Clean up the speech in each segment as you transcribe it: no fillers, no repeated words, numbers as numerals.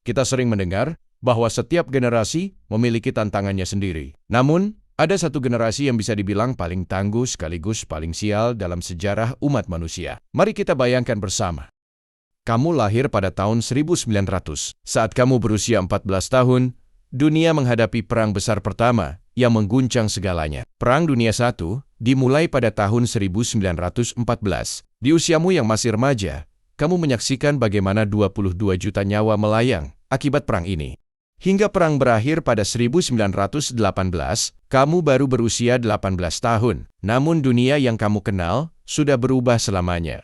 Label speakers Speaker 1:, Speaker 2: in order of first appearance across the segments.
Speaker 1: Kita sering mendengar bahwa setiap generasi memiliki tantangannya sendiri. Namun, ada satu generasi yang bisa dibilang paling tangguh sekaligus paling sial dalam sejarah umat manusia. Mari kita bayangkan bersama. Kamu lahir pada tahun 1900. Saat kamu berusia 14 tahun, dunia menghadapi perang besar pertama yang mengguncang segalanya. Perang Dunia I dimulai pada tahun 1914. Di usiamu yang masih remaja, kamu menyaksikan bagaimana 22 juta nyawa melayang akibat perang ini. Hingga perang berakhir pada 1918, kamu baru berusia 18 tahun. Namun dunia yang kamu kenal sudah berubah selamanya.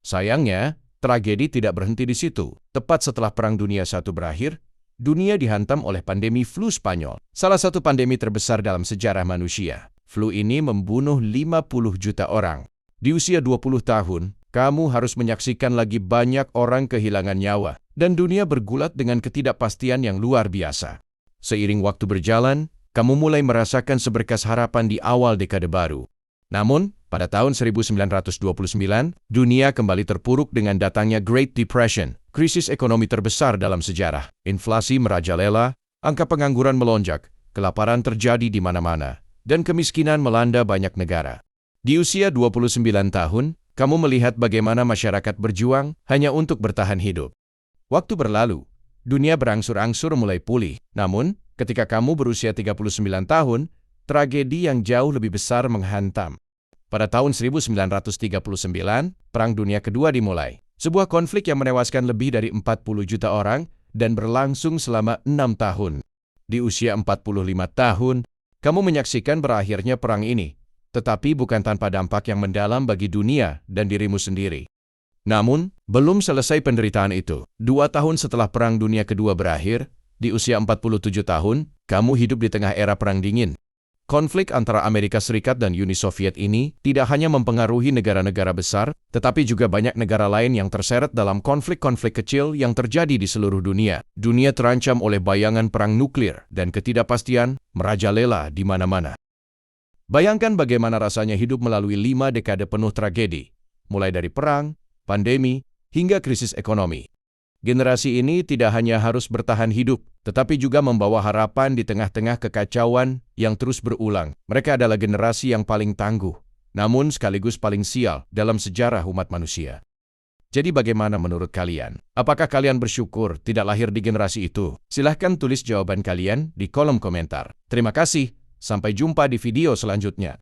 Speaker 1: Sayangnya, tragedi tidak berhenti di situ. Tepat setelah Perang Dunia I berakhir, dunia dihantam oleh pandemi flu Spanyol, salah satu pandemi terbesar dalam sejarah manusia. Flu ini membunuh 50 juta orang. Di usia 20 tahun, kamu harus menyaksikan lagi banyak orang kehilangan nyawa, dan dunia bergulat dengan ketidakpastian yang luar biasa. Seiring waktu berjalan, kamu mulai merasakan seberkas harapan di awal dekade baru. Namun, pada tahun 1929, dunia kembali terpuruk dengan datangnya Great Depression, krisis ekonomi terbesar dalam sejarah. Inflasi merajalela, angka pengangguran melonjak, kelaparan terjadi di mana-mana, dan kemiskinan melanda banyak negara. Di usia 29 tahun, kamu melihat bagaimana masyarakat berjuang hanya untuk bertahan hidup. Waktu berlalu, dunia berangsur-angsur mulai pulih. Namun, ketika kamu berusia 39 tahun, tragedi yang jauh lebih besar menghantam. Pada tahun 1939, Perang Dunia Kedua dimulai. Sebuah konflik yang menewaskan lebih dari 40 juta orang dan berlangsung selama 6 tahun. Di usia 45 tahun, kamu menyaksikan berakhirnya perang ini. Tetapi bukan tanpa dampak yang mendalam bagi dunia dan dirimu sendiri. Namun, belum selesai penderitaan itu. 2 tahun setelah Perang Dunia Kedua berakhir, di usia 47 tahun, kamu hidup di tengah era Perang Dingin. Konflik antara Amerika Serikat dan Uni Soviet ini tidak hanya mempengaruhi negara-negara besar, tetapi juga banyak negara lain yang terseret dalam konflik-konflik kecil yang terjadi di seluruh dunia. Dunia terancam oleh bayangan perang nuklir dan ketidakpastian merajalela di mana-mana. Bayangkan bagaimana rasanya hidup melalui 5 dekade penuh tragedi, mulai dari perang, pandemi, hingga krisis ekonomi. Generasi ini tidak hanya harus bertahan hidup, tetapi juga membawa harapan di tengah-tengah kekacauan yang terus berulang. Mereka adalah generasi yang paling tangguh, namun sekaligus paling sial dalam sejarah umat manusia. Jadi bagaimana menurut kalian? Apakah kalian bersyukur tidak lahir di generasi itu? Silahkan tulis jawaban kalian di kolom komentar. Terima kasih. Sampai jumpa di video selanjutnya.